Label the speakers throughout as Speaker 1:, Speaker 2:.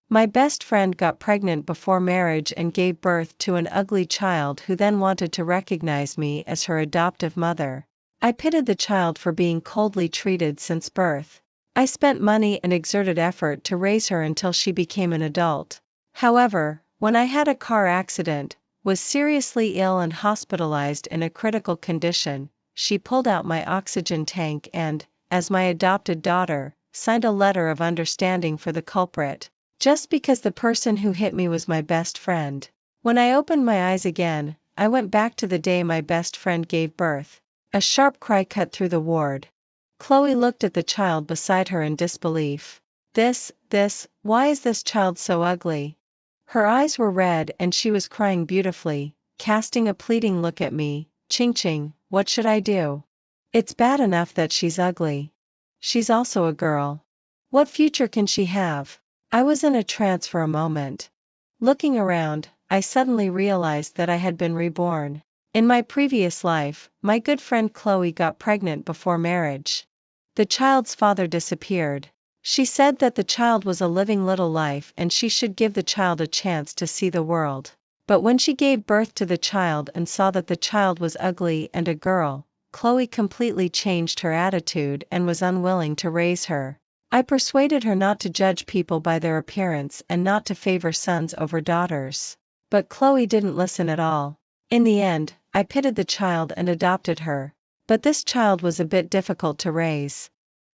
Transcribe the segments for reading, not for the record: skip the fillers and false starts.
Speaker 1: My best friend got pregnant before marriage and gave birth to an ugly child who then wanted to recognize me as her adoptive mother. I pitied the child for being coldly treated since birth. I spent money and exerted effort to raise her until she became an adult. However, when I had a car accident, was seriously ill and hospitalized in a critical condition, she pulled out my oxygen tank and, as my adopted daughter, signed a letter of understanding for the culprit. Just because the person who hit me was my best friend. When I opened my eyes again, I went back to the day my best friend gave birth. A sharp cry cut through the ward. Chloe looked at the child beside her in disbelief. Why is this child so ugly? Her eyes were red and she was crying beautifully, casting a pleading look at me. Ching, what should I do? It's bad enough that she's ugly. She's also a girl. What future can she have? I was in a trance for a moment. Looking around, I suddenly realized that I had been reborn. In my previous life, my good friend Chloe got pregnant before marriage. The child's father disappeared. She said that the child was a living little life and she should give the child a chance to see the world. But when she gave birth to the child and saw that the child was ugly and a girl, Chloe completely changed her attitude and was unwilling to raise her. I persuaded her not to judge people by their appearance and not to favor sons over daughters. But Chloe didn't listen at all. In the end, I pitied the child and adopted her. But this child was a bit difficult to raise.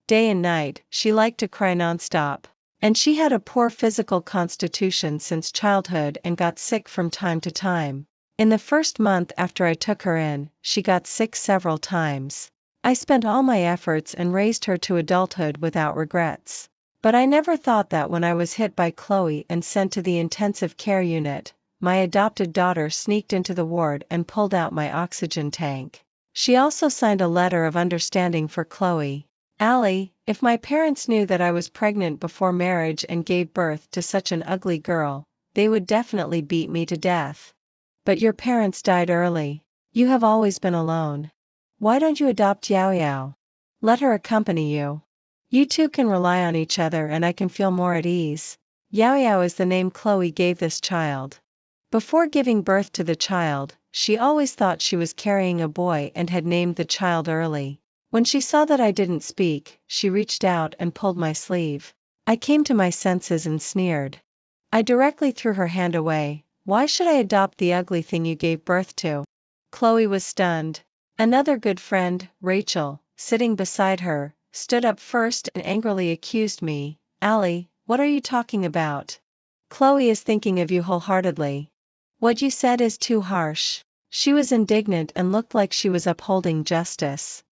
Speaker 1: Day and night, she liked to cry nonstop. And she had a poor physical constitution since childhood and got sick from time to time. In the first month after I took her in, she got sick several times. I spent all my efforts and raised her to adulthood without regrets. But I never thought that when I was hit by Chloe and sent to the intensive care unit, my adopted daughter sneaked into the ward and pulled out my oxygen tank. She also signed a letter of understanding for Chloe. Allie, if my parents knew that I was pregnant before marriage and gave birth to such an ugly girl, they would definitely beat me to death. But your parents died early. You have always been alone. Why don't you adopt Yao Yao? Let her accompany you. You two can rely on each other and I can feel more at ease. Yao Yao is the name Chloe gave this child. Before giving birth to the child, she always thought she was carrying a boy and had named the child early. When she saw that I didn't speak, she reached out and pulled my sleeve. I came to my senses and sneered. I directly threw her hand away. Why should I adopt the ugly thing you gave birth to? Chloe was stunned. Another good friend, Rachel, sitting beside her, stood up first and angrily accused me. Allie, what are you talking about? Chloe is thinking of you wholeheartedly. What you said is too harsh. She was indignant and looked like she was upholding justice.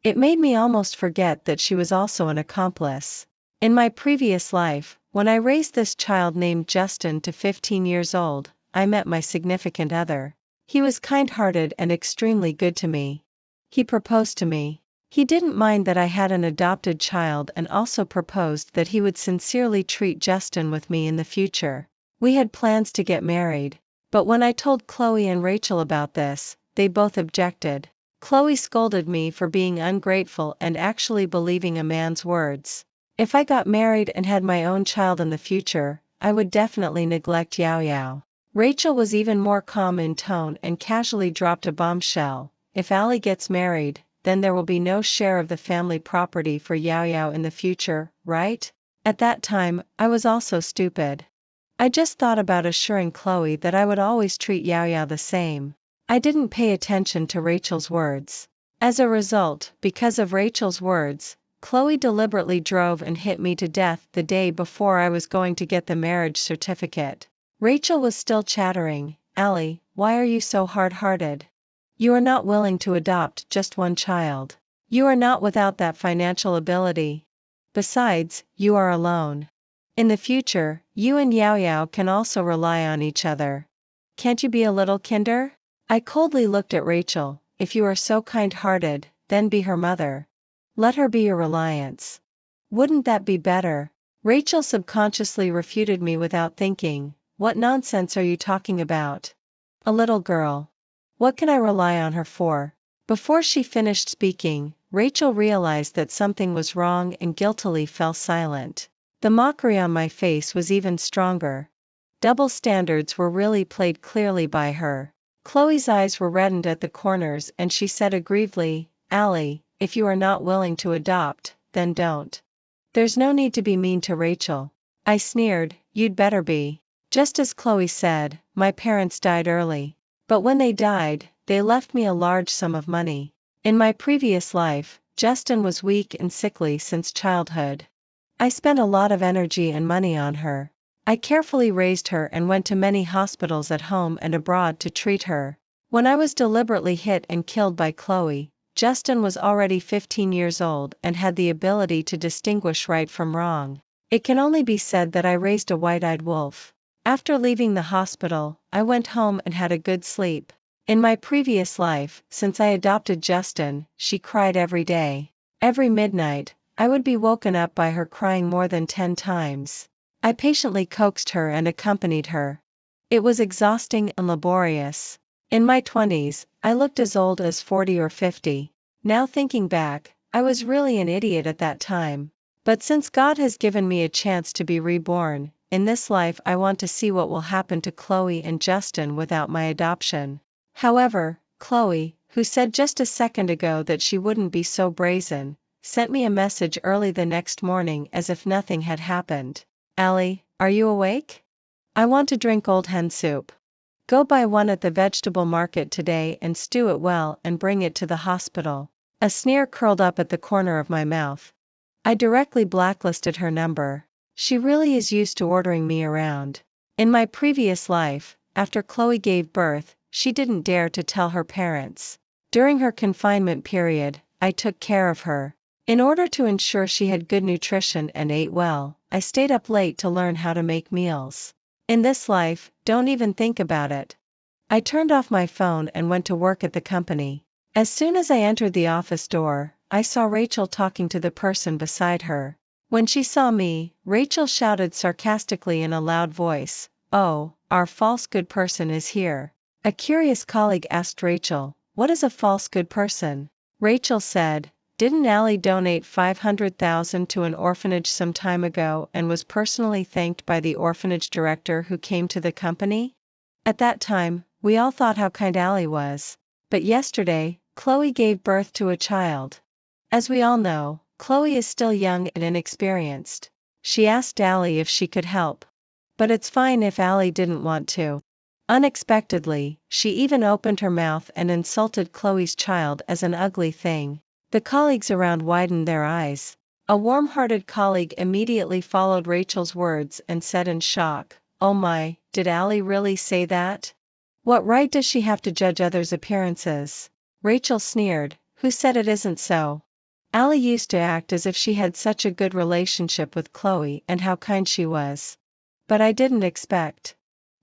Speaker 1: It made me almost forget that she was also an accomplice. In my previous life, when I raised this child named Justin to 15 years old, I met my significant other. He was kind-hearted and extremely good to me. He proposed to me. He didn't mind that I had an adopted child and also proposed that he would sincerely treat Justin with me in the future. We had plans to get married. But when I told Chloe and Rachel about this, they both objected. Chloe scolded me for being ungrateful and actually believing a man's words. If I got married and had my own child in the future, I would definitely neglect Yao Yao. Rachel was even more calm in tone and casually dropped a bombshell. If Allie gets married, then there will be no share of the family property for Yao Yao in the future, right? At that time, I was also stupid. I just thought about assuring Chloe that I would always treat Yao Yao the same. I didn't pay attention to Rachel's words. As a result, because of Rachel's words, Chloe deliberately drove and hit me to death the day before I was going to get the marriage certificate. Rachel was still chattering. Allie, why are you so hard-hearted? You are not willing to adopt just one child. You are not without that financial ability. Besides, you are alone. In the future, you and Yao Yao can also rely on each other. Can't you be a little kinder? I coldly looked at Rachel. If you are so kind-hearted, then be her mother. Let her be your reliance. Wouldn't that be better? Rachel subconsciously refuted me without thinking. What nonsense are you talking about? A little girl. What can I rely on her for? Before she finished speaking, Rachel realized that something was wrong and guiltily fell silent. The mockery on my face was even stronger. Double standards were really played clearly by her. Chloe's eyes were reddened at the corners and she said aggrievedly, "Allie, if you are not willing to adopt, then don't. There's no need to be mean to Rachel." I sneered, "You'd better be." Just as Chloe said, my parents died early. But when they died, they left me a large sum of money. In my previous life, Justin was weak and sickly since childhood. I spent a lot of energy and money on her. I carefully raised her and went to many hospitals at home and abroad to treat her. When I was deliberately hit and killed by Chloe, Justin was already 15 years old and had the ability to distinguish right from wrong. It can only be said that I raised a white-eyed wolf. After leaving the hospital, I went home and had a good sleep. In my previous life, since I adopted Justin, she cried every day. Every midnight, I would be woken up by her crying more than 10 times. I patiently coaxed her and accompanied her. It was exhausting and laborious. In my 20s, I looked as old as 40 or 50. Now thinking back, I was really an idiot at that time. But since God has given me a chance to be reborn, in this life I want to see what will happen to Chloe and Justin without my adoption. However, Chloe, who said just a second ago that she wouldn't be so brazen, sent me a message early the next morning as if nothing had happened. "Allie, are you awake? I want to drink old hen soup. Go buy one at the vegetable market today and stew it well and bring it to the hospital." A sneer curled up at the corner of my mouth. I directly blacklisted her number. She really is used to ordering me around. In my previous life, after Chloe gave birth, she didn't dare to tell her parents. During her confinement period, I took care of her. In order to ensure she had good nutrition and ate well, I stayed up late to learn how to make meals. In this life, don't even think about it. I turned off my phone and went to work at the company. As soon as I entered the office door, I saw Rachel talking to the person beside her. When she saw me, Rachel shouted sarcastically in a loud voice, "Oh, our false good person is here." A curious colleague asked Rachel, "What is a false good person?" Rachel said, "Didn't Allie donate $500,000 to an orphanage some time ago and was personally thanked by the orphanage director who came to the company?" At that time, we all thought how kind Allie was. But yesterday, Chloe gave birth to a child. As we all know, Chloe is still young and inexperienced. She asked Allie if she could help. But it's fine if Allie didn't want to. Unexpectedly, she even opened her mouth and insulted Chloe's child as an ugly thing. The colleagues around widened their eyes. A warm-hearted colleague immediately followed Rachel's words and said in shock, "Oh my, did Allie really say that? What right does she have to judge others' appearances?" Rachel sneered, "Who said it isn't so? Allie used to act as if she had such a good relationship with Chloe and how kind she was. But I didn't expect.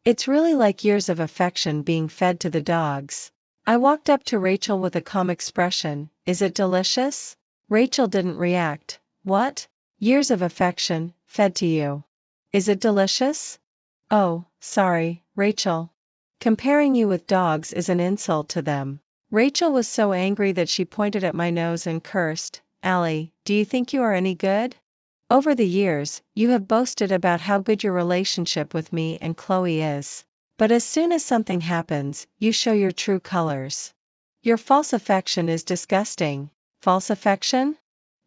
Speaker 1: It's really like years of affection being fed to the dogs." I walked up to Rachel with a calm expression, "Is it delicious?" Rachel didn't react. "What? Years of affection, fed to you? Is it delicious? Oh, sorry, Rachel. Comparing you with dogs is an insult to them." Rachel was so angry that she pointed at my nose and cursed, "Allie, do you think you are any good? Over the years, you have boasted about how good your relationship with me and Chloe is. But as soon as something happens, you show your true colors. Your false affection is disgusting." False affection?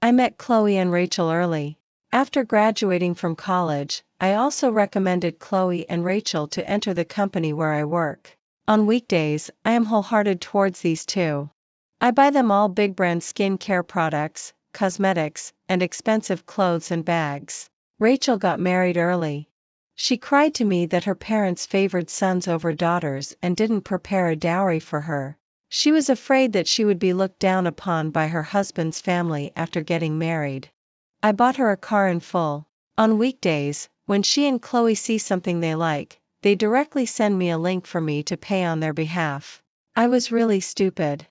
Speaker 1: I met Chloe and Rachel early. After graduating from college, I also recommended Chloe and Rachel to enter the company where I work. On weekdays, I am wholehearted towards these two. I buy them all big brand skin care products, cosmetics, and expensive clothes and bags. Rachel got married early. She cried to me that her parents favored sons over daughters and didn't prepare a dowry for her. She was afraid that she would be looked down upon by her husband's family after getting married. I bought her a car in full. On weekdays, when she and Chloe see something they like, they directly send me a link for me to pay on their behalf. I was really stupid.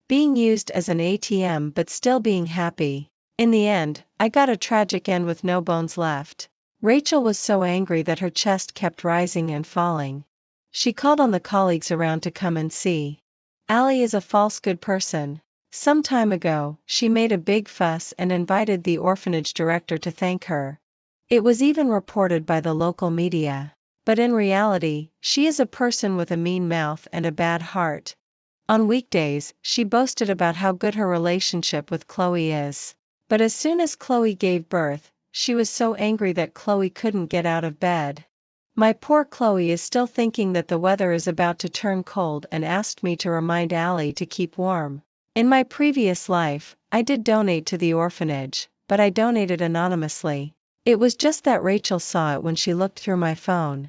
Speaker 1: Being used as an ATM but still being happy. In the end, I got a tragic end with no bones left. Rachel was so angry that her chest kept rising and falling. She called on the colleagues around to come and see. Allie is a false good person. Some time ago, she made a big fuss and invited the orphanage director to thank her. It was even reported by the local media. But in reality, she is a person with a mean mouth and a bad heart. On weekdays, she boasted about how good her relationship with Chloe is. But as soon as Chloe gave birth, she was so angry that Chloe couldn't get out of bed. My poor Chloe is still thinking that the weather is about to turn cold and asked me to remind Allie to keep warm. In my previous life, I did donate to the orphanage, but I donated anonymously. It was just that Rachel saw it when she looked through my phone.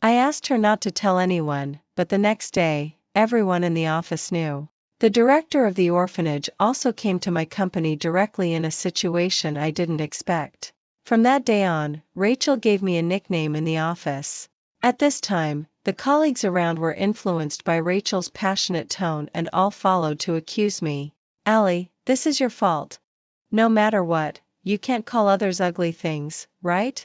Speaker 1: I asked her not to tell anyone, but the next day, everyone in the office knew. The director of the orphanage also came to my company directly in a situation I didn't expect. From that day on, Rachel gave me a nickname in the office. At this time, the colleagues around were influenced by Rachel's passionate tone and all followed to accuse me. Allie, this is your fault. No matter what, you can't call others ugly things, right?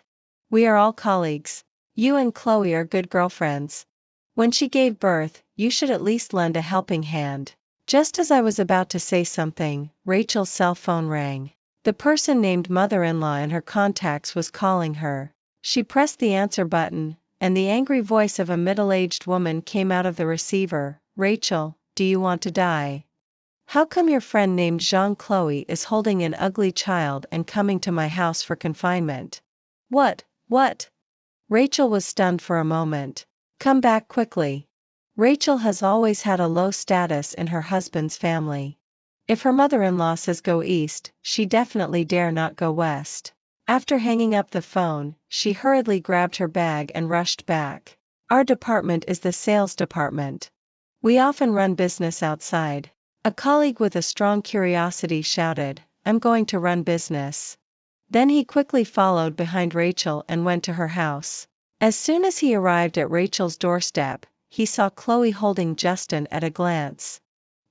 Speaker 1: We are all colleagues. You and Chloe are good girlfriends. When she gave birth, you should at least lend a helping hand. Just as I was about to say something, Rachel's cell phone rang. The person named mother-in-law in her contacts was calling her. She pressed the answer button, and the angry voice of a middle-aged woman came out of the receiver. Rachel, do you want to die? How come your friend named Jean-Chloe is holding an ugly child and coming to my house for confinement? What? Rachel was stunned for a moment. Come back quickly. Rachel has always had a low status in her husband's family. If her mother-in-law says go east, she definitely dare not go west. After hanging up the phone, she hurriedly grabbed her bag and rushed back. Our department is the sales department. We often run business outside. A colleague with a strong curiosity shouted, I'm going to run business. Then he quickly followed behind Rachel and went to her house. As soon as he arrived at Rachel's doorstep, he saw Chloe holding Justin at a glance.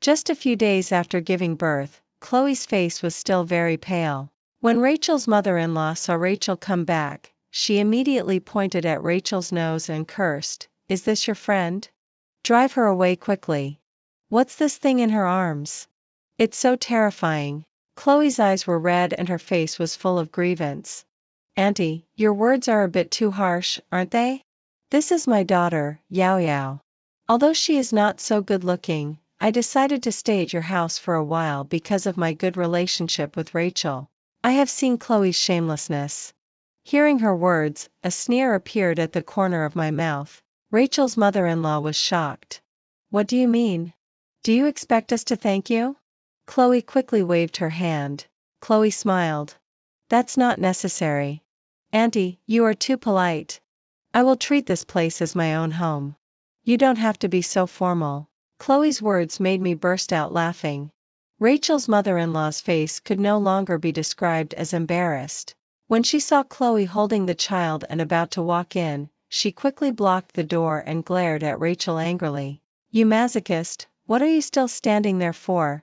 Speaker 1: Just a few days after giving birth, Chloe's face was still very pale. When Rachel's mother-in-law saw Rachel come back, she immediately pointed at Rachel's nose and cursed, Is this your friend? Drive her away quickly. What's this thing in her arms? It's so terrifying. Chloe's eyes were red and her face was full of grievance. Auntie, your words are a bit too harsh, aren't they? This is my daughter, Yao Yao. Although she is not so good looking, I decided to stay at your house for a while because of my good relationship with Rachel. I have seen Chloe's shamelessness. Hearing her words, a sneer appeared at the corner of my mouth. Rachel's mother-in-law was shocked. What do you mean? Do you expect us to thank you? Chloe quickly waved her hand. Chloe smiled. That's not necessary. Auntie, you are too polite. I will treat this place as my own home. You don't have to be so formal. Chloe's words made me burst out laughing. Rachel's mother-in-law's face could no longer be described as embarrassed. When she saw Chloe holding the child and about to walk in, she quickly blocked the door and glared at Rachel angrily. You masochist, what are you still standing there for?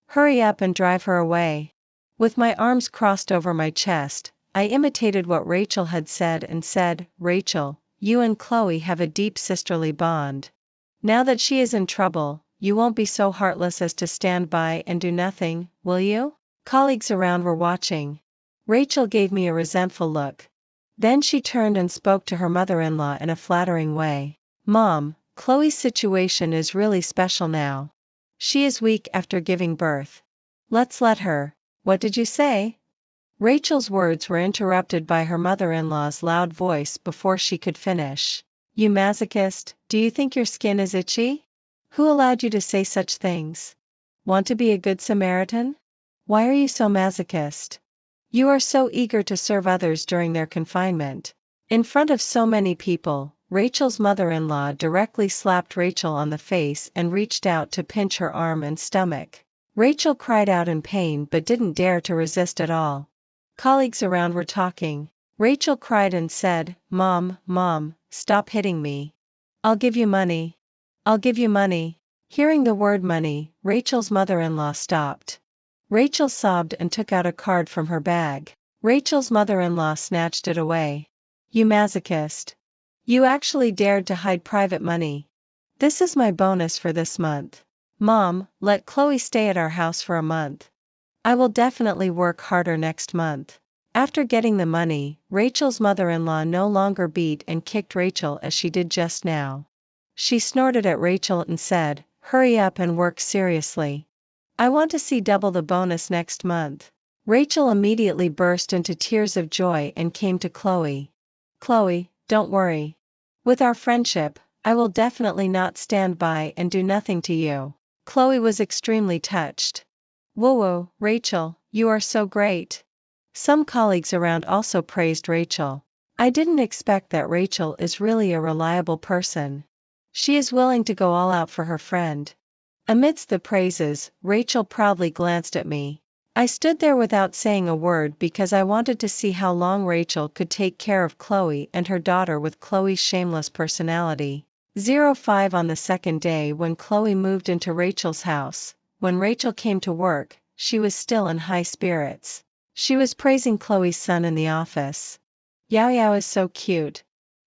Speaker 1: Hurry up and drive her away. With my arms crossed over my chest, I imitated what Rachel had said and said, Rachel, you and Chloe have a deep sisterly bond. Now that she is in trouble, you won't be so heartless as to stand by and do nothing, will you? Colleagues around were watching. Rachel gave me a resentful look. Then she turned and spoke to her mother-in-law in a flattering way. Mom, Chloe's situation is really special now. She is weak after giving birth. Let's let her. What did you say? Rachel's words were interrupted by her mother-in-law's loud voice before she could finish. You masochist, do you think your skin is itchy? Who allowed you to say such things? Want to be a good Samaritan? Why are you so masochist? You are so eager to serve others during their confinement. In front of so many people, Rachel's mother-in-law directly slapped Rachel on the face and reached out to pinch her arm and stomach. Rachel cried out in pain but didn't dare to resist at all. Colleagues around were talking. Rachel cried and said, Mom, stop hitting me. I'll give you money. I'll give you money. Hearing the word money, Rachel's mother-in-law stopped. Rachel sobbed and took out a card from her bag. Rachel's mother-in-law snatched it away. You masochist. You actually dared to hide private money. This is my bonus for this month. Mom, let Chloe stay at our house for a month. I will definitely work harder next month. After getting the money, Rachel's mother-in-law no longer beat and kicked Rachel as she did just now. She snorted at Rachel and said, "Hurry up and work seriously. I want to see double the bonus next month." Rachel immediately burst into tears of joy and came to Chloe. "Chloe, don't worry. With our friendship, I will definitely not stand by and do nothing to you." Chloe was extremely touched. "Whoa, Rachel, you are so great." Some colleagues around also praised Rachel. "I didn't expect that. Rachel is really a reliable person. She is willing to go all out for her friend." Amidst the praises, Rachel proudly glanced at me. I stood there without saying a word because I wanted to see how long Rachel could take care of Chloe and her daughter with Chloe's shameless personality. 05 On the second day when Chloe moved into Rachel's house, when Rachel came to work, she was still in high spirits. She was praising Chloe's son in the office. "Yao Yao is so cute.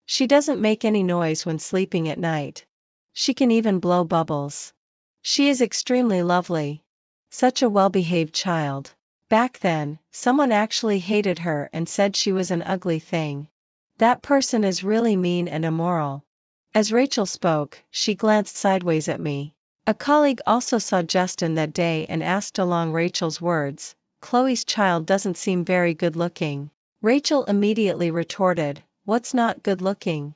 Speaker 1: She doesn't make any noise when sleeping at night. She can even blow bubbles. She is extremely lovely. Such a well-behaved child." Back then, someone actually hated her and said she was an ugly thing. That person is really mean and immoral. As Rachel spoke, she glanced sideways at me. A colleague also saw Justin that day and asked along Rachel's words, "Chloe's child doesn't seem very good looking." Rachel immediately retorted, "What's not good looking?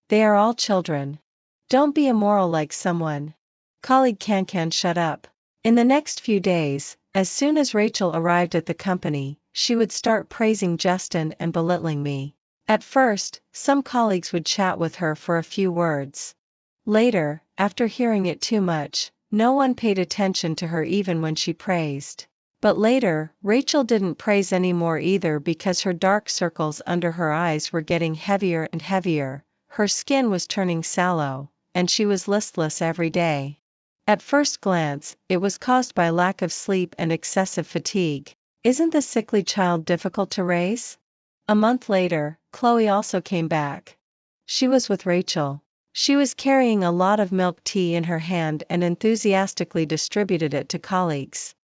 Speaker 1: They are all children. Don't be immoral like someone." Colleague Can shut up. In the next few days, as soon as Rachel arrived at the company, she would start praising Justin and belittling me. At first, some colleagues would chat with her for a few words. Later, after hearing it too much, no one paid attention to her even when she praised. But later, Rachel didn't praise anymore either because her dark circles under her eyes were getting heavier and heavier, her skin was turning sallow, and she was listless every day. At first glance, it was caused by lack of sleep and excessive fatigue. Isn't the sickly child difficult to raise? A month later, Chloe also came back. She was with Rachel. She was carrying a lot of milk tea in her hand and enthusiastically distributed it to colleagues.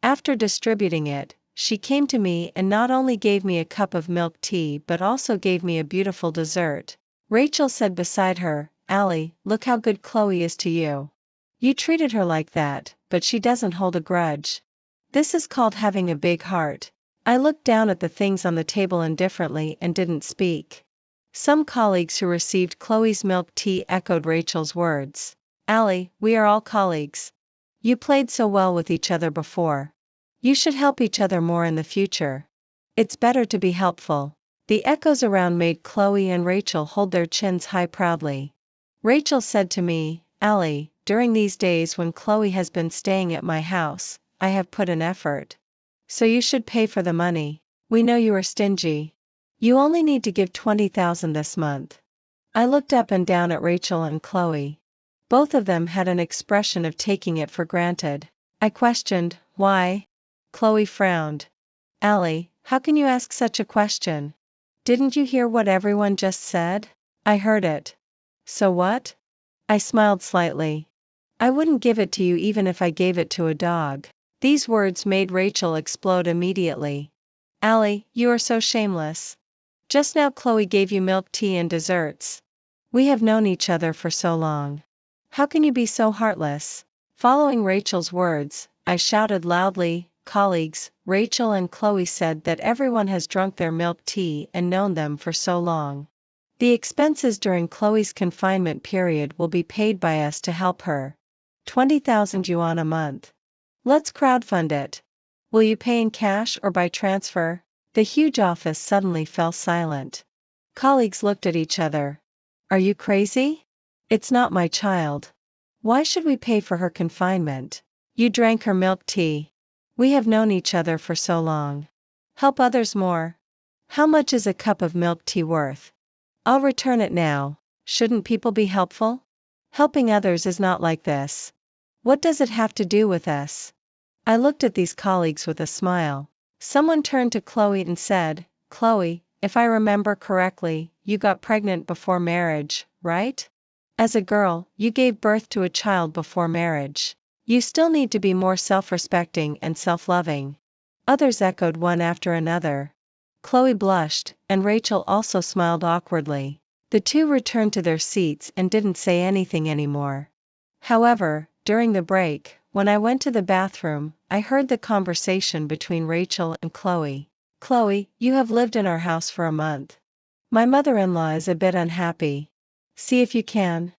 Speaker 1: After distributing it, she came to me and not only gave me a cup of milk tea but also gave me a beautiful dessert. Rachel said beside her, "Allie, look how good Chloe is to you. You treated her like that, but she doesn't hold a grudge. This is called having a big heart." I looked down at the things on the table indifferently and didn't speak. Some colleagues who received Chloe's milk tea echoed Rachel's words. "Allie, we are all colleagues. You played so well with each other before. You should help each other more in the future. It's better to be helpful." The echoes around made Chloe and Rachel hold their chins high proudly. Rachel said to me, "Allie, during these days when Chloe has been staying at my house, I have put in effort. So you should pay for the money. We know you are stingy. You only need to give 20,000 this month." I looked up and down at Rachel and Chloe. Both of them had an expression of taking it for granted. I questioned, "Why?" Chloe frowned. "Allie, how can you ask such a question? Didn't you hear what everyone just said?" "I heard it. So what?" I smiled slightly. "I wouldn't give it to you even if I gave it to a dog." These words made Rachel explode immediately. "Allie, you are so shameless. Just now Chloe gave you milk tea and desserts. We have known each other for so long. How can you be so heartless?" Following Rachel's words, I shouted loudly, "Colleagues, Rachel and Chloe said that everyone has drunk their milk tea and known them for so long. The expenses during Chloe's confinement period will be paid by us to help her. 20,000 yuan a month. Let's crowdfund it. Will you pay in cash or by transfer?" The huge office suddenly fell silent. Colleagues looked at each other. "Are you crazy? It's not my child. Why should we pay for her confinement? You drank her milk tea. We have known each other for so long. Help others more. How much is a cup of milk tea worth? I'll return it now." Shouldn't people be helpful? Helping others is not like this. What does it have to do with us? I looked at these colleagues with a smile. Someone turned to Chloe and said, "Chloe, if I remember correctly, you got pregnant before marriage, right? As a girl, you gave birth to a child before marriage. You still need to be more self-respecting and self-loving." Others echoed one after another. Chloe blushed, and Rachel also smiled awkwardly. The two returned to their seats and didn't say anything anymore. However, during the break, when I went to the bathroom, I heard the conversation between Rachel and Chloe. "Chloe, you have lived in our house for a month. My mother-in-law is a bit unhappy. See if you can."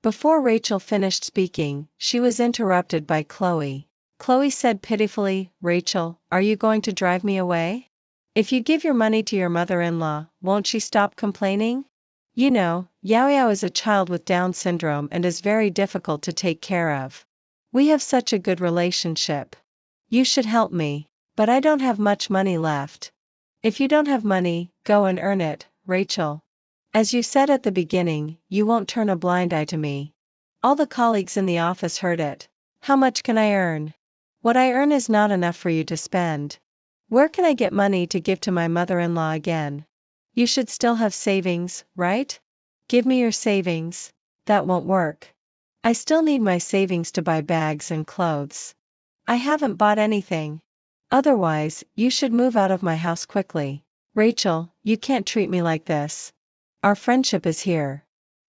Speaker 1: Before Rachel finished speaking, she was interrupted by Chloe. Chloe said pitifully, "Rachel, are you going to drive me away? If you give your money to your mother-in-law, won't she stop complaining? You know, Yao Yao is a child with Down syndrome and is very difficult to take care of. We have such a good relationship. You should help me. But I don't have much money left." "If you don't have money, go and earn it, Rachel. As you said at the beginning, you won't turn a blind eye to me." All the colleagues in the office heard it. "How much can I earn? What I earn is not enough for you to spend. Where can I get money to give to my mother-in-law again? You should still have savings, right? Give me your savings." "That won't work. I still need my savings to buy bags and clothes. I haven't bought anything. Otherwise, you should move out of my house quickly." "Rachel, you can't treat me like this. Our friendship is here.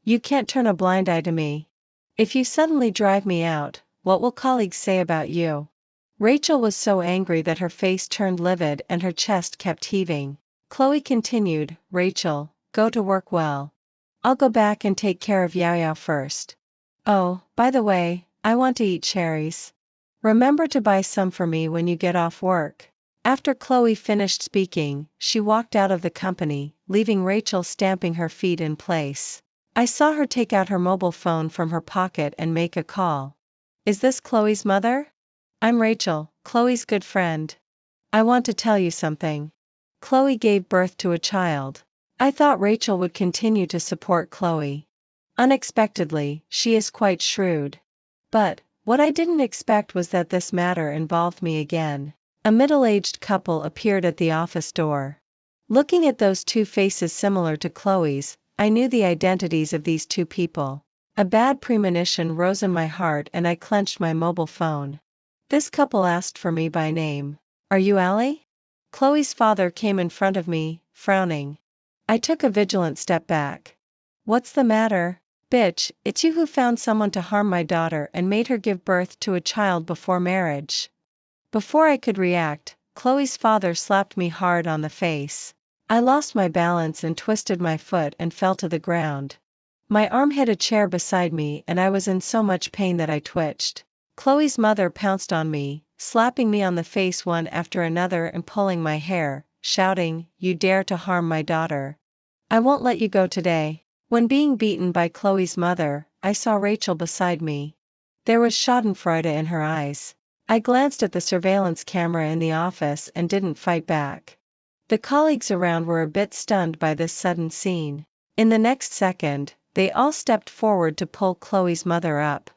Speaker 1: You can't turn a blind eye to me. If you suddenly drive me out, what will colleagues say about you?" Rachel was so angry that her face turned livid and her chest kept heaving. Chloe continued, "Rachel, go to work well. I'll go back and take care of Yao Yao first. Oh, by the way, I want to eat cherries. Remember to buy some for me when you get off work." After Chloe finished speaking, she walked out of the company, leaving Rachel stamping her feet in place. I saw her take out her mobile phone from her pocket and make a call. "Is this Chloe's mother? I'm Rachel, Chloe's good friend. I want to tell you something. Chloe gave birth to a child." I thought Rachel would continue to support Chloe. Unexpectedly, she is quite shrewd. But what I didn't expect was that this matter involved me again. A middle-aged couple appeared at the office door. Looking at those two faces similar to Chloe's, I knew the identities of these two people. A bad premonition rose in my heart and I clenched my mobile phone. This couple asked for me by name. "Are you Allie?" Chloe's father came in front of me, frowning. I took a vigilant step back. "What's the matter?" "Bitch, it's you who found someone to harm my daughter and made her give birth to a child before marriage." Before I could react, Chloe's father slapped me hard on the face. I lost my balance and twisted my foot and fell to the ground. My arm hit a chair beside me and I was in so much pain that I twitched. Chloe's mother pounced on me, slapping me on the face one after another and pulling my hair, shouting, "You dare to harm my daughter. I won't let you go today." When being beaten by Chloe's mother, I saw Rachel beside me. There was schadenfreude in her eyes. I glanced at the surveillance camera in the office and didn't fight back. The colleagues around were a bit stunned by this sudden scene. In the next second, they all stepped forward to pull Chloe's mother up.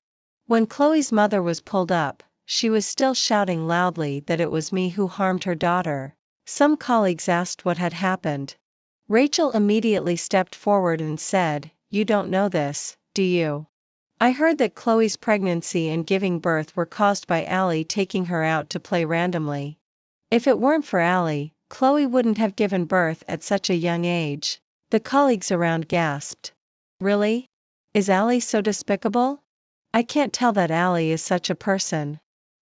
Speaker 1: When Chloe's mother was pulled up, she was still shouting loudly that it was me who harmed her daughter. Some colleagues asked what had happened. Rachel immediately stepped forward and said, "You don't know this, do you? I heard that Chloe's pregnancy and giving birth were caused by Allie taking her out to play randomly. If it weren't for Allie, Chloe wouldn't have given birth at such a young age." The colleagues around gasped. "Really? Is Allie so despicable? I can't tell that Allie is such a person."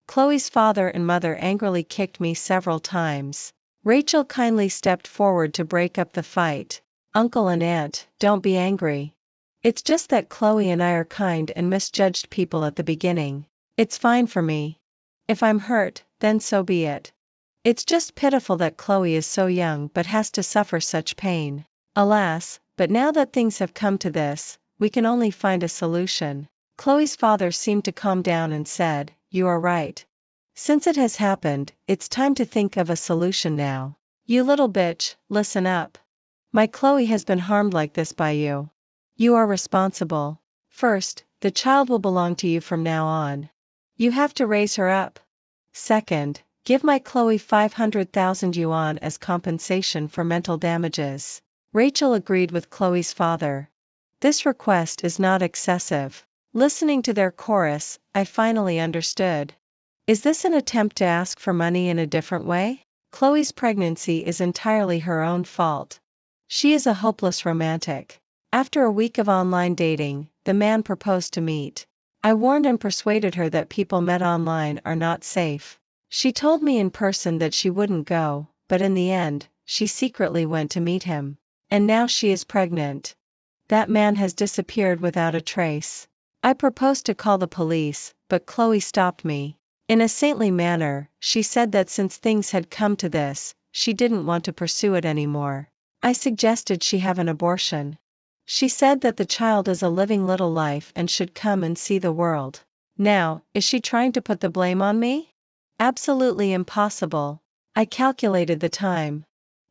Speaker 1: Chloe's father and mother angrily kicked me several times. Rachel kindly stepped forward to break up the fight. "Uncle and Aunt, don't be angry. It's just that Chloe and I are kind and misjudged people at the beginning. It's fine for me. If I'm hurt, then so be it. It's just pitiful that Chloe is so young but has to suffer such pain. Alas, but now that things have come to this, we can only find a solution." Chloe's father seemed to calm down and said, "You are right. Since it has happened, it's time to think of a solution now. You little bitch, listen up. My Chloe has been harmed like this by you. You are responsible. First, the child will belong to you from now on. You have to raise her up. Second, give my Chloe 500,000 yuan as compensation for mental damages." Rachel agreed with Chloe's father. This request is not excessive. Listening to their chorus, I finally understood. Is this an attempt to ask for money in a different way? Chloe's pregnancy is entirely her own fault. She is a hopeless romantic. After a week of online dating, the man proposed to meet. I warned and persuaded her that people met online are not safe. She told me in person that she wouldn't go, but in the end, she secretly went to meet him. And now she is pregnant. That man has disappeared without a trace. I proposed to call the police, but Chloe stopped me. In a saintly manner, she said that since things had come to this, she didn't want to pursue it anymore. I suggested she have an abortion. She said that the child is a living little life and should come and see the world. Now, is she trying to put the blame on me? Absolutely impossible. I calculated the time.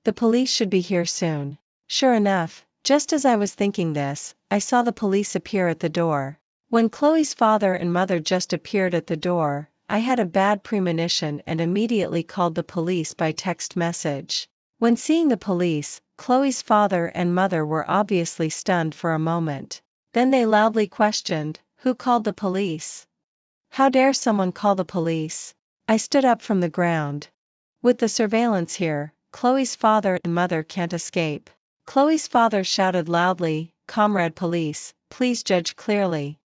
Speaker 1: The police should be here soon. Sure enough, just as I was thinking this, I saw the police appear at the door. When Chloe's father and mother just appeared at the door, I had a bad premonition and immediately called the police by text message. When seeing the police, Chloe's father and mother were obviously stunned for a moment. Then they loudly questioned, "Who called the police? How dare someone call the police?" I stood up from the ground. With the surveillance here, Chloe's father and mother can't escape. Chloe's father shouted loudly, "Comrade police, please judge clearly.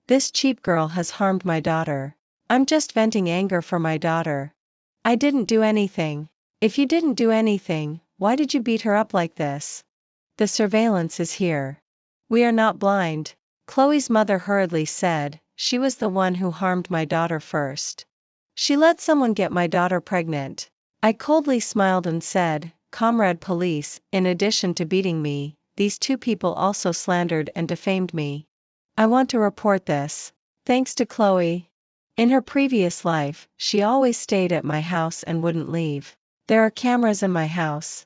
Speaker 1: This cheap girl has harmed my daughter. I'm just venting anger for my daughter. I didn't do anything." "If you didn't do anything, why did you beat her up like this? The surveillance is here. We are not blind." Chloe's mother hurriedly said, "She was the one who harmed my daughter first. She let someone get my daughter pregnant." I coldly smiled and said, "Comrade police, in addition to beating me, these two people also slandered and defamed me. I want to report this. Thanks to Chloe. In her previous life, she always stayed at my house and wouldn't leave. There are cameras in my house.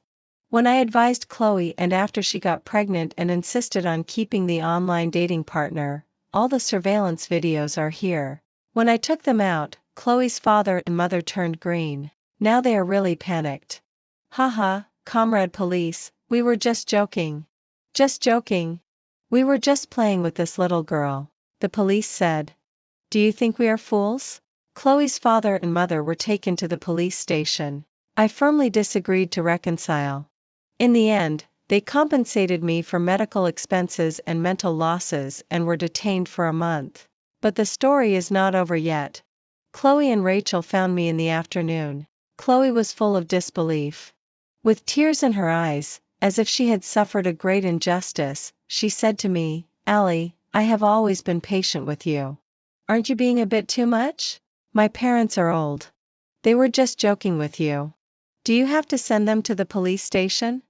Speaker 1: When I advised Chloe and after she got pregnant and insisted on keeping the online dating partner, all the surveillance videos are here. When I took them out, Chloe's father and mother turned green. Now they are really panicked." "Haha, comrade police, we were just joking. Just joking. We were just playing with this little girl," the police said. "Do you think we are fools?" Chloe's father and mother were taken to the police station. I firmly disagreed to reconcile. In the end, they compensated me for medical expenses and mental losses and were detained for a month. But the story is not over yet. Chloe and Rachel found me in the afternoon. Chloe was full of disbelief. With tears in her eyes, as if she had suffered a great injustice, she said to me, "Allie, I have always been patient with you. Aren't you being a bit too much? My parents are old. They were just joking with you. Do you have to send them to the police station?"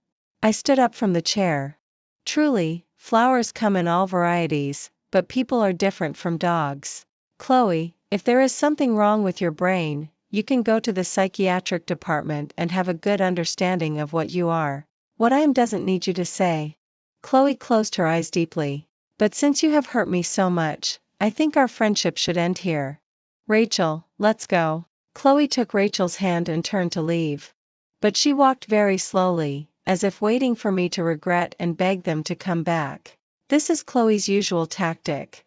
Speaker 1: I stood up from the chair. Truly, flowers come in all varieties, but people are different from dogs. Chloe, if there is something wrong with your brain, you can go to the psychiatric department and have a good understanding of what you are. What I am doesn't need you to say. Chloe closed her eyes deeply. "But since you have hurt me so much, I think our friendship should end here. Rachel, let's go." Chloe took Rachel's hand and turned to leave. But she walked very slowly, as if waiting for me to regret and beg them to come back. This is Chloe's usual tactic.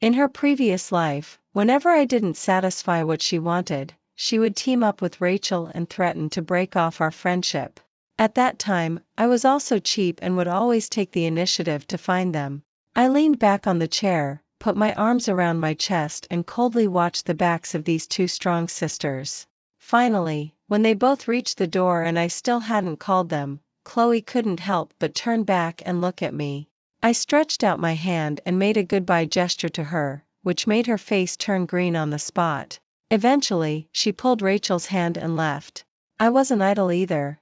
Speaker 1: In her previous life, whenever I didn't satisfy what she wanted, she would team up with Rachel and threaten to break off our friendship. At that time, I was also cheap and would always take the initiative to find them. I leaned back on the chair, put my arms around my chest and coldly watched the backs of these two strong sisters. Finally, when they both reached the door and I still hadn't called them, Chloe couldn't help but turn back and look at me. I stretched out my hand and made a goodbye gesture to her, which made her face turn green on the spot. Eventually, she pulled Rachel's hand and left. I wasn't idle either.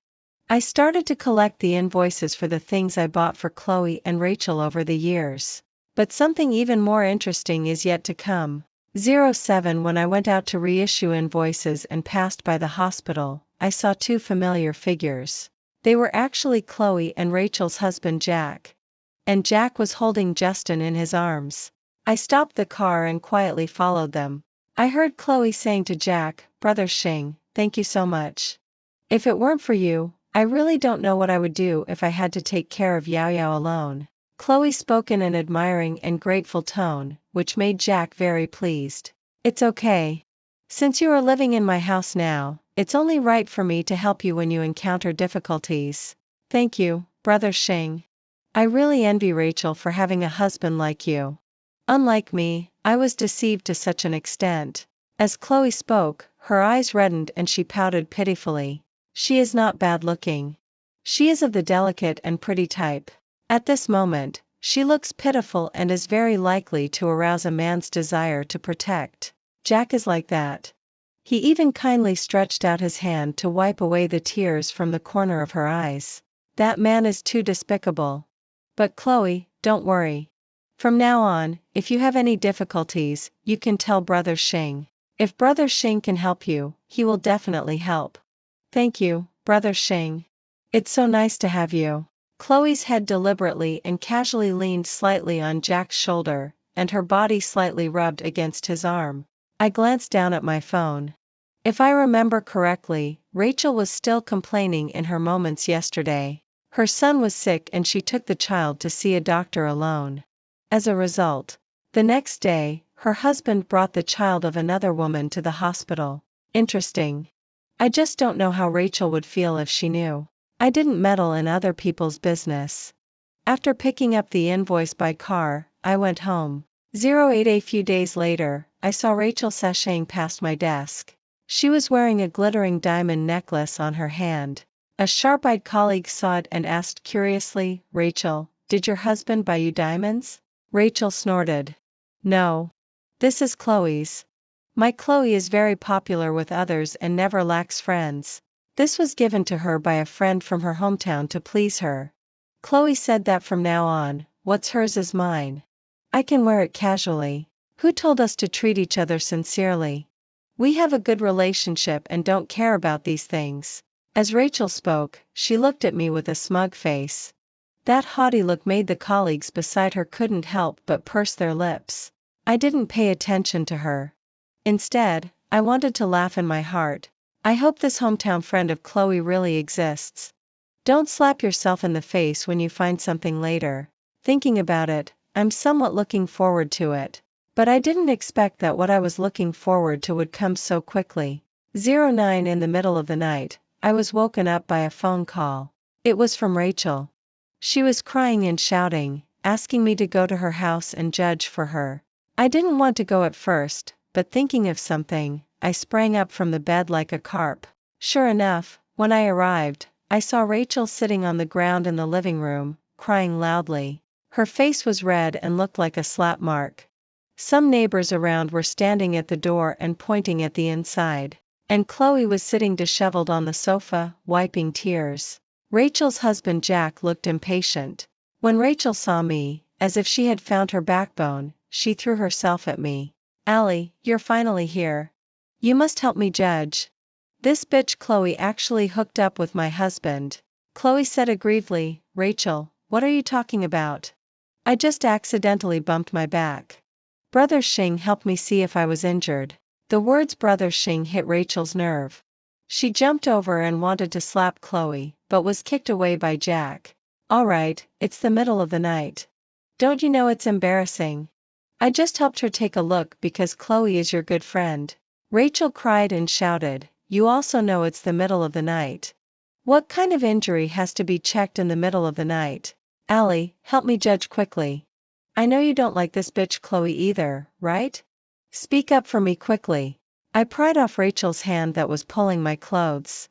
Speaker 1: I started to collect the invoices for the things I bought for Chloe and Rachel over the years. But something even more interesting is yet to come. 07 When I went out to reissue invoices and passed by the hospital, I saw two familiar figures. They were actually Chloe and Rachel's husband Jack. And Jack was holding Justin in his arms. I stopped the car and quietly followed them. I heard Chloe saying to Jack, "Brother Shing, thank you so much. If it weren't for you, I really don't know what I would do if I had to take care of Yao Yao alone." Chloe spoke in an admiring and grateful tone, which made Jack very pleased. "It's okay. Since you are living in my house now, It's only right for me to help you when you encounter difficulties. Thank you, Brother Shing. I really envy Rachel for having a husband like you. Unlike me, I was deceived to such an extent. As Chloe spoke, her eyes reddened and she pouted pitifully. She is not bad looking. She is of the delicate and pretty type. At this moment, she looks pitiful and is very likely to arouse a man's desire to protect. Jack is like that. He even kindly stretched out his hand to wipe away the tears from the corner of her eyes. That man is too despicable. But Chloe, don't worry. From now on, if you have any difficulties, you can tell Brother Shing. If Brother Shing can help you, he will definitely help. Thank you, Brother Shing. It's so nice to have you. Chloe's head deliberately and casually leaned slightly on Jack's shoulder, and her body slightly rubbed against his arm. I glanced down at my phone. If I remember correctly, Rachel was still complaining in her moments yesterday. Her son was sick and she took the child to see a doctor alone. As a result, the next day, her husband brought the child of another woman to the hospital. Interesting. I just don't know how Rachel would feel if she knew. I didn't meddle in other people's business. After picking up the invoice by car, I went home. 08 A few days later, I saw Rachel sashaying past my desk. She was wearing a glittering diamond necklace on her hand. A sharp-eyed colleague saw it and asked curiously, "Rachel, did your husband buy you diamonds?" Rachel snorted. "No. This is Chloe's. My Chloe is very popular with others and never lacks friends. This was given to her by a friend from her hometown to please her. Chloe said that from now on, what's hers is mine. I can wear it casually. Who told us to treat each other sincerely? We have a good relationship and don't care about these things." As Rachel spoke, she looked at me with a smug face. That haughty look made the colleagues beside her couldn't help but purse their lips. I didn't pay attention to her. Instead, I wanted to laugh in my heart. I hope this hometown friend of Chloe really exists. Don't slap yourself in the face when you find something later. Thinking about it, I'm somewhat looking forward to it. But I didn't expect that what I was looking forward to would come so quickly. 09 in the middle of the night, I was woken up by a phone call. It was from Rachel. She was crying and shouting, asking me to go to her house and judge for her. I didn't want to go at first, but thinking of something, I sprang up from the bed like a carp. Sure enough, when I arrived, I saw Rachel sitting on the ground in the living room, crying loudly. Her face was red and looked like a slap mark. Some neighbors around were standing at the door and pointing at the inside. And Chloe was sitting disheveled on the sofa, wiping tears. Rachel's husband Jack looked impatient. When Rachel saw me, as if she had found her backbone, she threw herself at me. "Allie, you're finally here. You must help me judge. This bitch Chloe actually hooked up with my husband." Chloe said aggrievedly, "Rachel, what are you talking about? I just accidentally bumped my back. Brother Shing helped me see if I was injured." The words Brother Shing hit Rachel's nerve. She jumped over and wanted to slap Chloe, but was kicked away by Jack. "All right, it's the middle of the night. Don't you know it's embarrassing? I just helped her take a look because Chloe is your good friend." Rachel cried and shouted, "You also know it's the middle of the night. What kind of injury has to be checked in the middle of the night? Allie, help me judge quickly. I know you don't like this bitch Chloe either, right? Speak up for me quickly." I pried off Rachel's hand that was pulling my clothes.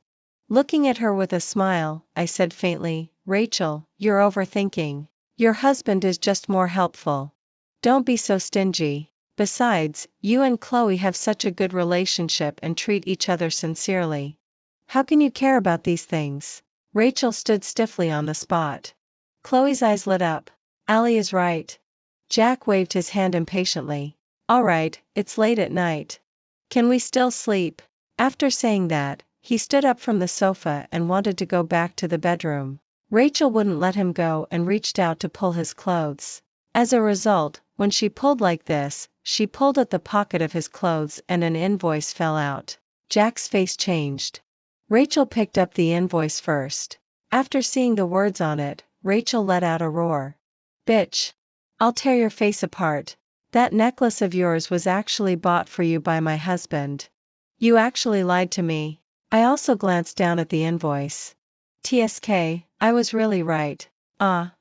Speaker 1: Looking at her with a smile, I said faintly, "Rachel, you're overthinking. Your husband is just more helpful. Don't be so stingy. Besides, you and Chloe have such a good relationship and treat each other sincerely. How can you care about these things?" Rachel stood stiffly on the spot. Chloe's eyes lit up. "Allie is right." Jack waved his hand impatiently. "All right, it's late at night. Can we still sleep?" After saying that, he stood up from the sofa and wanted to go back to the bedroom. Rachel wouldn't let him go and reached out to pull his clothes. As a result, when she pulled like this, she pulled at the pocket of his clothes and an invoice fell out. Jack's face changed. Rachel picked up the invoice first. After seeing the words on it, Rachel let out a roar. "Bitch! I'll tear your face apart. That necklace of yours was actually bought for you by my husband. You actually lied to me. I also glanced down at the invoice. TSK, I was really right.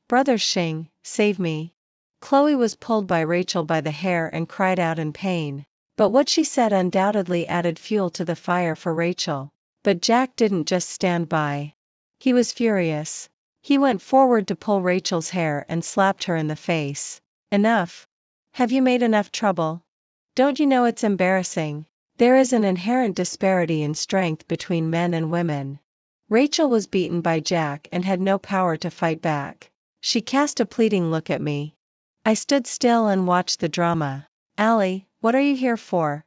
Speaker 1: Brother Shing, save me. Chloe was pulled by Rachel by the hair and cried out in pain. But what she said undoubtedly added fuel to the fire for Rachel. But Jack didn't just stand by. He was furious. He went forward to pull Rachel's hair and slapped her in the face. Enough. Have you made enough trouble? Don't you know it's embarrassing? There is an inherent disparity in strength between men and women. Rachel was beaten by Jack and had no power to fight back. She cast a pleading look at me. I stood still and watched the drama. Allie, what are you here for?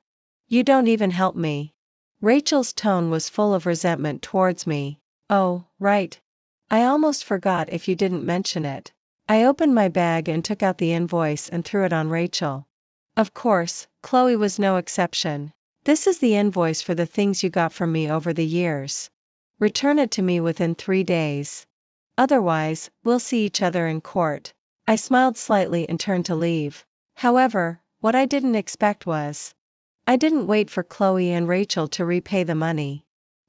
Speaker 1: You don't even help me. Rachel's tone was full of resentment towards me. Oh, right. I almost forgot if you didn't mention it. I opened my bag and took out the invoice and threw it on Rachel. Of course, Chloe was no exception. This is the invoice for the things you got from me over the years. Return it to me within 3 days. Otherwise, we'll see each other in court. I smiled slightly and turned to leave. However, what I didn't expect was, I didn't wait for Chloe and Rachel to repay the money.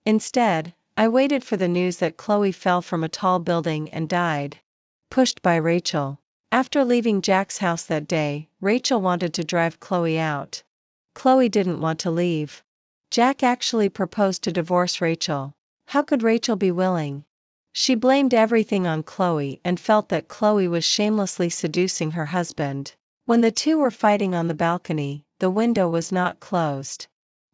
Speaker 1: Instead, I waited for the news that Chloe fell from a tall building and died. Pushed by Rachel. After leaving Jack's house that day, Rachel wanted to drive Chloe out. Chloe didn't want to leave. Jack actually proposed to divorce Rachel. How could Rachel be willing? She blamed everything on Chloe and felt that Chloe was shamelessly seducing her husband. When the two were fighting on the balcony, the window was not closed.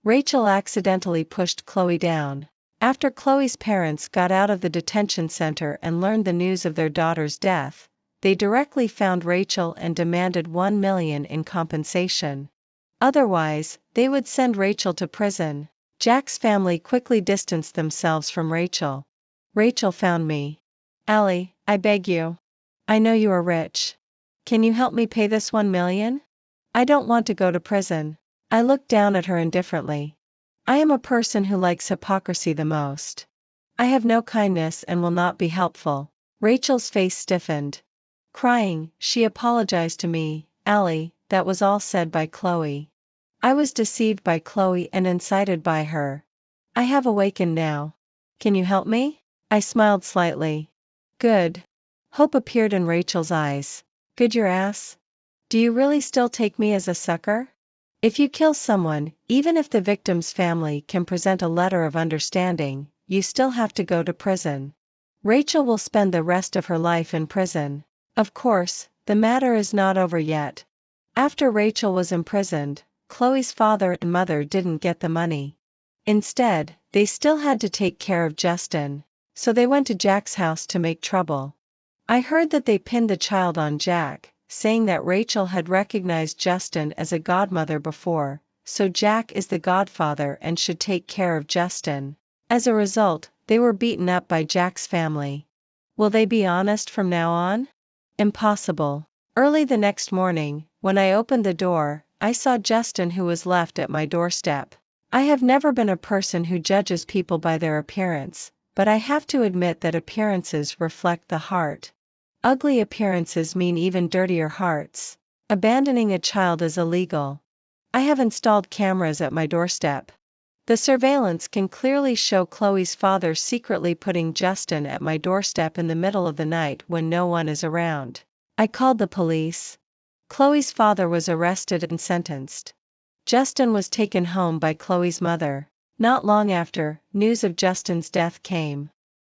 Speaker 1: Rachel accidentally pushed Chloe down. After Chloe's parents got out of the detention center and learned the news of their daughter's death, they directly found Rachel and demanded $1 million in compensation. Otherwise, they would send Rachel to prison. Jack's family quickly distanced themselves from Rachel. Rachel found me. Allie, I beg you. I know you are rich. Can you help me pay this $1 million? I don't want to go to prison. I looked down at her indifferently. I am a person who likes hypocrisy the most. I have no kindness and will not be helpful. Rachel's face stiffened. Crying, she apologized to me. Allie, that was all said by Chloe. I was deceived by Chloe and incited by her. I have awakened now. Can you help me? I smiled slightly. Good. Hope appeared in Rachel's eyes. Good your ass? Do you really still take me as a sucker? If you kill someone, even if the victim's family can present a letter of understanding, you still have to go to prison. Rachel will spend the rest of her life in prison. Of course, the matter is not over yet. After Rachel was imprisoned, Chloe's father and mother didn't get the money. Instead, they still had to take care of Justin, so they went to Jack's house to make trouble. I heard that they pinned the child on Jack, saying that Rachel had recognized Justin as a godmother before, so Jack is the godfather and should take care of Justin. As a result, they were beaten up by Jack's family. Will they be honest from now on? Impossible. Early the next morning, when I opened the door, I saw Justin, who was left at my doorstep. I have never been a person who judges people by their appearance, but I have to admit that appearances reflect the heart. Ugly appearances mean even dirtier hearts. Abandoning a child is illegal. I have installed cameras at my doorstep. The surveillance can clearly show Chloe's father secretly putting Justin at my doorstep in the middle of the night when no one is around. I called the police. Chloe's father was arrested and sentenced. Justin was taken home by Chloe's mother. Not long after, news of Justin's death came.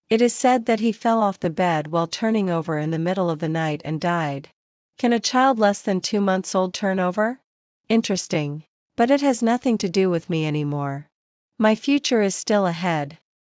Speaker 1: It is said that he fell off the bed while turning over in the middle of the night and died. Can a child less than 2 months old turn over? Interesting. But it has nothing to do with me anymore. My future is still ahead.